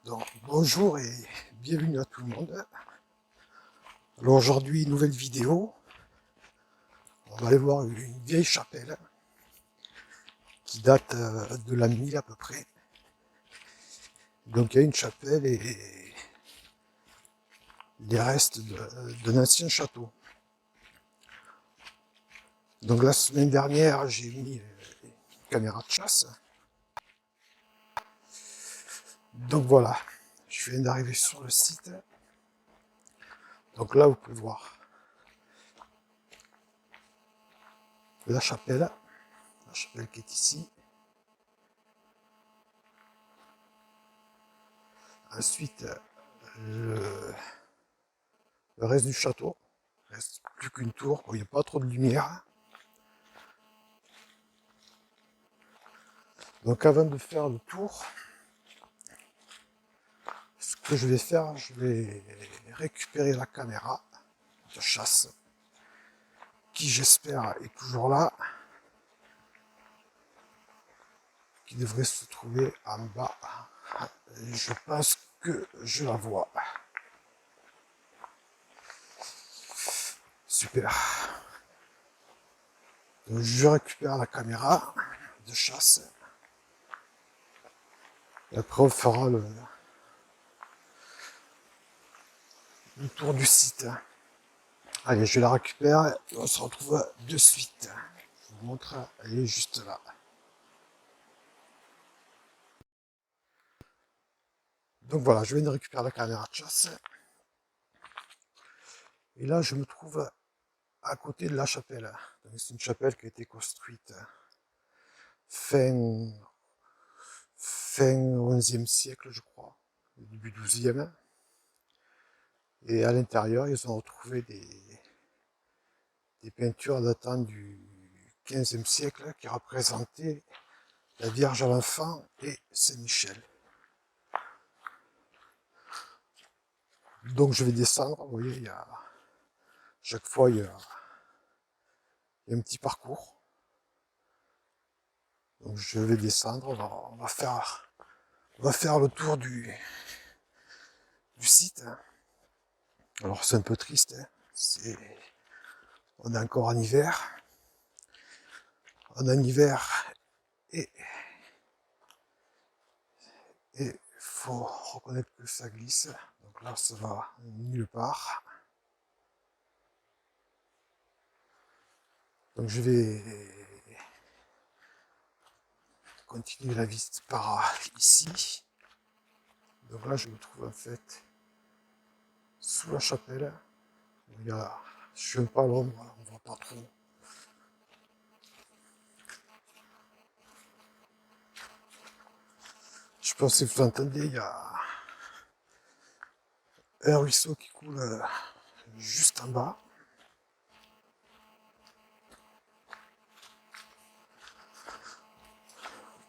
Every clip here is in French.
Donc, bonjour et bienvenue à tout le monde. Alors aujourd'hui, nouvelle vidéo. On va aller voir une vieille chapelle qui date de l'an 1000 à peu près. Donc il y a une chapelle et les restes d'un ancien château. Donc la semaine dernière, j'ai mis une caméra de chasse. Donc voilà, je viens d'arriver sur le site. Donc là, vous pouvez voir la chapelle qui est ici. Ensuite, le reste du château. Il reste plus qu'une tour, il n'y a pas trop de lumière. Donc avant de faire le tour, ce que je vais faire, je vais récupérer la caméra de chasse, qui j'espère est toujours là, qui devrait se trouver en bas. Et je pense que je la vois. Super. Donc je récupère la caméra de chasse. Et après on fera le tour du site. Allez, je la récupère et on se retrouve de suite. Je vous montre, elle est juste là. Donc voilà, je viens de récupérer la caméra de chasse. Et là, je me trouve à côté de la chapelle. C'est une chapelle qui a été construite fin 11e siècle, je crois, début 12e. Et à l'intérieur, ils ont retrouvé des peintures datant du 15e siècle qui représentaient la Vierge à l'Enfant et Saint-Michel. Donc je vais descendre, vous voyez, chaque fois il y a un petit parcours. Donc je vais descendre, on va faire le tour du site. Alors c'est un peu triste, hein. On est encore en hiver. On est en hiver et il faut reconnaître que ça glisse. Donc là ça va nulle part. Donc je vais continuer la visite par ici. Donc là je me trouve en fait sous la chapelle. Je suis pas à l'ombre, on voit pas trop. Je pense que vous entendez, il y a un ruisseau qui coule juste en bas.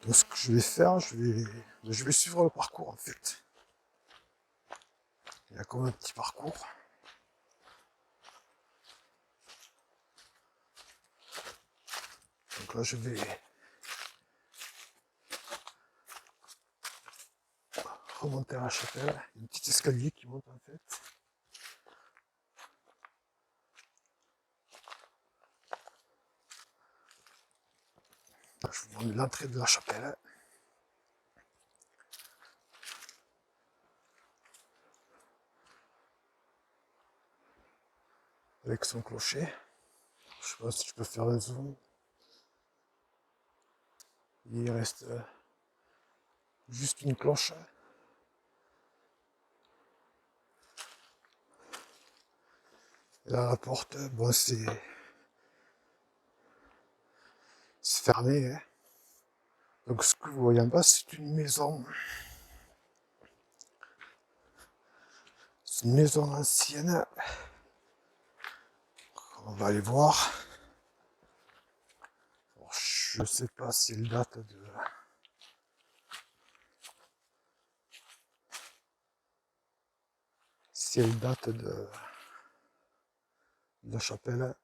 Donc ce que je vais faire, je vais suivre le parcours en fait. Il y a comme un petit parcours. Donc là je vais remonter à la chapelle. Il y a un petit escalier qui monte en fait. Là, je vous montre l'entrée de la chapelle. Avec son clocher. Je sais pas si je peux faire un zoom. Il reste juste une cloche. Et là la porte, bon c'est fermé. Hein. Donc ce que vous voyez en bas, c'est une maison. C'est une maison ancienne. On va aller voir. Alors, je ne sais pas si elle date de... Si elle date de la chapelle.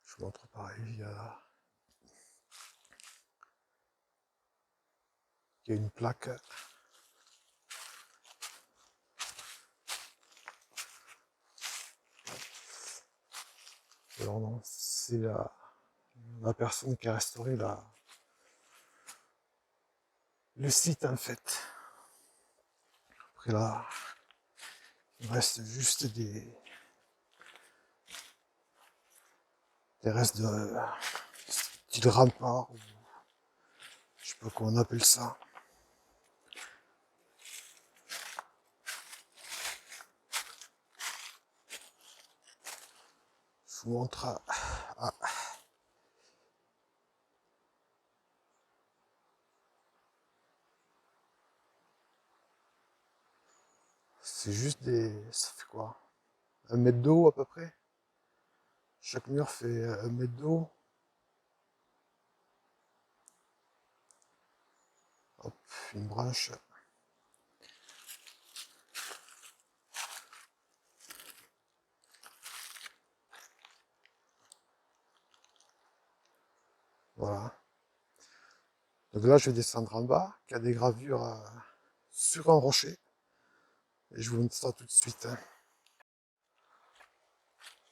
Je vous montre pareil, il y a une plaque. Alors non, c'est la personne qui a restauré le site en fait. Après là, il reste juste des restes de style rempart, ou je sais pas comment on appelle ça. Je vous montre. C'est juste ça fait quoi? 1 mètre d'eau à peu près. Chaque mur fait 1 mètre d'eau. Hop, une branche. Voilà. Donc là, je vais descendre en bas, il y a des gravures sur un rocher. Et je vous montre ça tout de suite. Hein.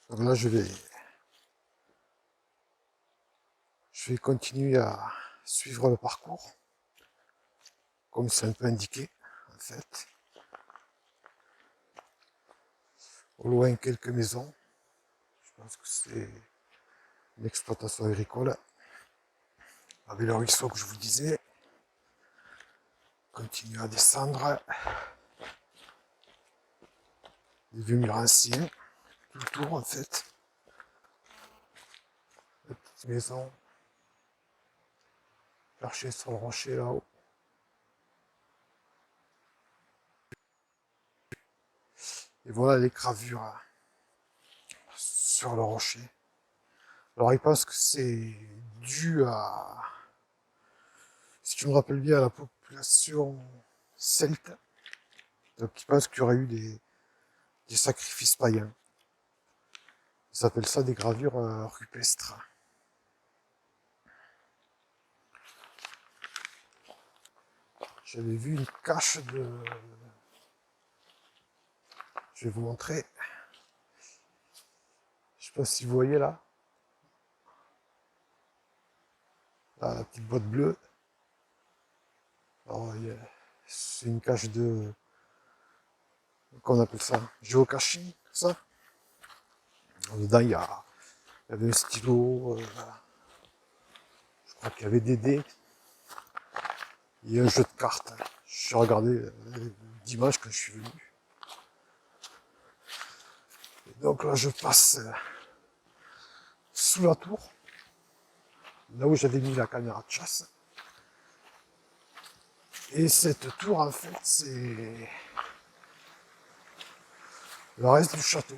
Donc là, je vais continuer à suivre le parcours, comme c'est un peu indiqué, en fait. Au loin, quelques maisons. Je pense que c'est une exploitation agricole. Avec le ruisseau que je vous disais. Continuer à descendre. Les vieux murs anciens. Tout le tour, en fait. La petite maison. Perchée sur le rocher là-haut. Et voilà les gravures sur le rocher. Alors il pense que c'est dû à, si tu me rappelles bien, à la population celte. Donc il pense qu'il y aurait eu des sacrifices païens. Ils appellent ça des gravures rupestres. J'avais vu une cache de... Je vais vous montrer. Je sais pas si vous voyez là. Là, la petite boîte bleue. Alors, c'est une cache de... Qu'on appelle ça? Géocaching, ça. Dedans, il y avait un stylo. Je crois qu'il y avait des dés. Il y a un jeu de cartes. Je suis regardé dimanche quand je suis venu. Et donc là, je passe sous la tour, là où j'avais mis la caméra de chasse. Et cette tour, en fait, c'est le reste du château.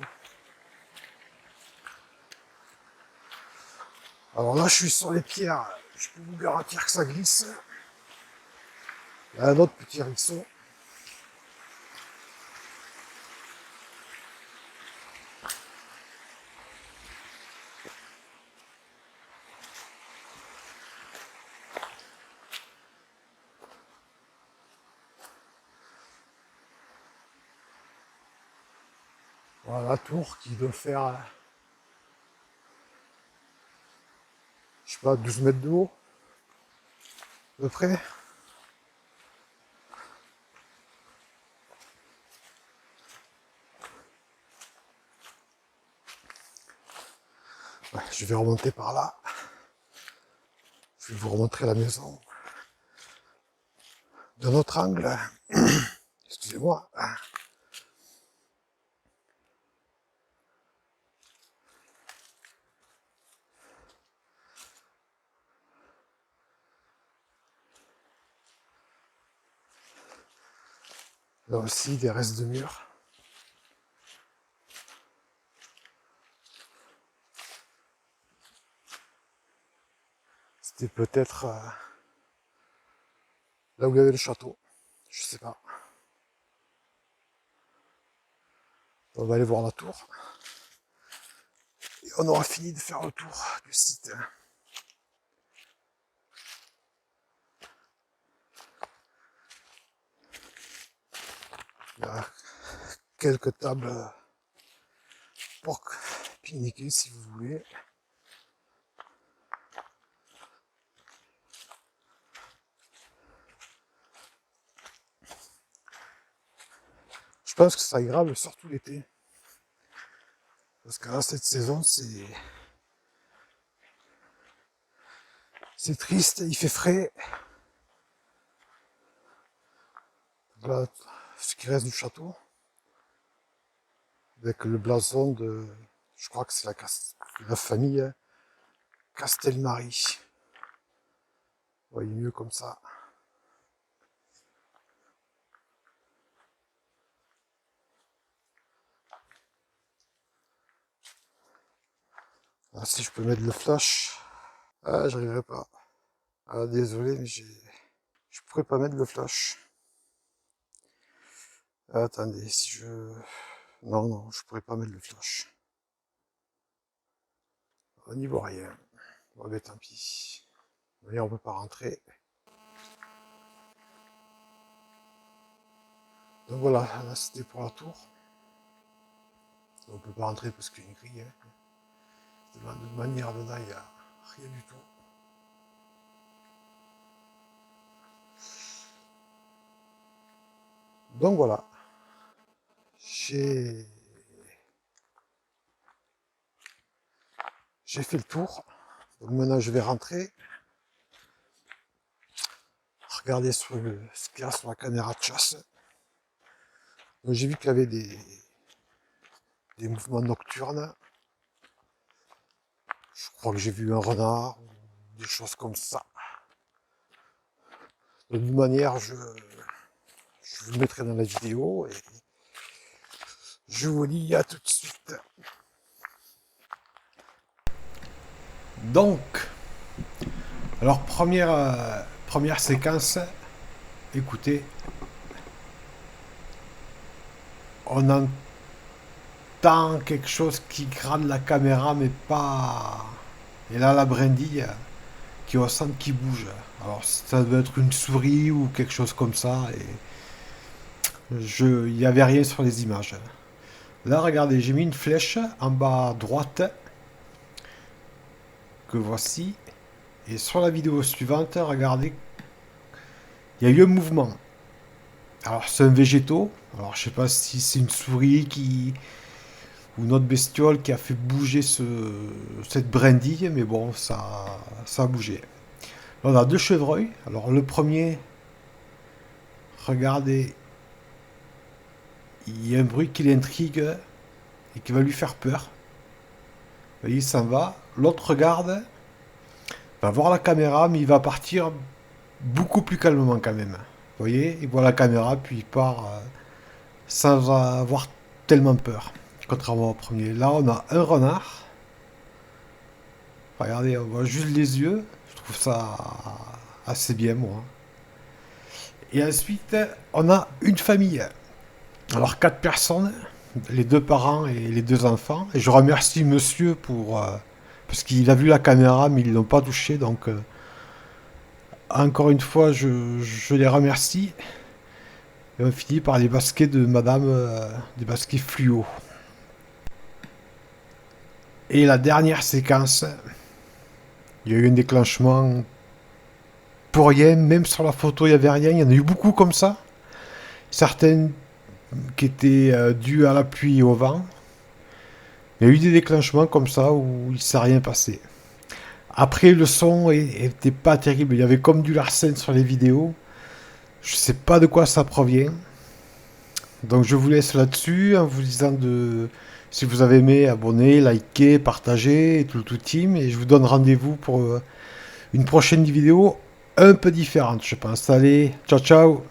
Alors là, je suis sur les pierres. Je peux vous garantir que ça glisse. Il y a un autre petit ruisseau. Voilà la tour qui doit faire, je sais pas, 12 mètres de haut, à peu près. Ouais, je vais remonter par là. Je vais vous remontrer la maison d'un autre angle. Excusez-moi. Là aussi, des restes de murs. C'était peut-être là où il y avait le château. Je sais pas. On va aller voir la tour. on aura fini de faire le tour du site. Il y a quelques tables pour pique-niquer si vous voulez. Je pense que ça ira surtout l'été. Parce que là, cette saison, c'est triste, il fait frais. Voilà ce qui reste du château. Avec le blason de, je crois que c'est la famille Castelmari. Vous voyez mieux comme ça. Ah, si je peux mettre le flash. Ah, j'arriverai pas. Ah, désolé, mais je pourrais pas mettre le flash. Ah, attendez, si je... Non, je pourrais pas mettre le flash. On n'y voit rien. Bon, ben tant pis. Mais on peut pas rentrer. Donc voilà, là c'était pour la tour. On peut pas rentrer parce qu'il y a une grille. Hein. De manière dedans, il n'y a rien du tout. Donc voilà. J'ai fait le tour. Donc maintenant je vais rentrer. Regarder ce qu'il y a sur la caméra de chasse. Donc j'ai vu qu'il y avait des mouvements nocturnes. Je crois que j'ai vu un renard, ou des choses comme ça. De toute manière, je vous le mettrai dans la vidéo et je vous dis à tout de suite. Donc, alors première séquence, écoutez, on entend quelque chose qui crade la caméra, mais pas... Et là, la brindille qui ressemble qui bouge. Alors, ça doit être une souris ou quelque chose comme ça. Et il n'y avait rien sur les images. Là, regardez, j'ai mis une flèche en bas à droite. Que voici. Et sur la vidéo suivante, regardez. Il y a eu un mouvement. Alors, c'est un végétaux. Alors, je sais pas si c'est une souris qui... ou une autre bestiole qui a fait bouger cette brindille. Mais bon, ça a bougé. Là, on a deux chevreuils. Alors, le premier... Regardez. Il y a un bruit qui l'intrigue et qui va lui faire peur. Vous voyez, il s'en va. L'autre regarde, va voir la caméra, mais il va partir beaucoup plus calmement quand même. Vous voyez, il voit la caméra, puis il part sans avoir tellement peur. Contrairement au premier. Là, on a un renard. Regardez, on voit juste les yeux. Je trouve ça assez bien, moi. Et ensuite, on a une famille. Alors, 4 personnes. Les 2 parents et les 2 enfants. Et je remercie monsieur pour... parce qu'il a vu la caméra, mais ils ne l'ont pas touché. Donc, encore une fois, je les remercie. Et on finit par les baskets de madame, des baskets fluo. Et la dernière séquence, il y a eu un déclenchement pour rien. Même sur la photo, il n'y avait rien. Il y en a eu beaucoup comme ça. Certaines qui étaient dues à la pluie et au vent. Il y a eu des déclenchements comme ça où il ne s'est rien passé. Après, le son était pas terrible. Il y avait comme du larcène sur les vidéos. Je sais pas de quoi ça provient. Donc je vous laisse là-dessus en vous disant de... Si vous avez aimé, abonnez, likez, partagez et tout le team. Et je vous donne rendez-vous pour une prochaine vidéo un peu différente, je pense. Allez, ciao ciao!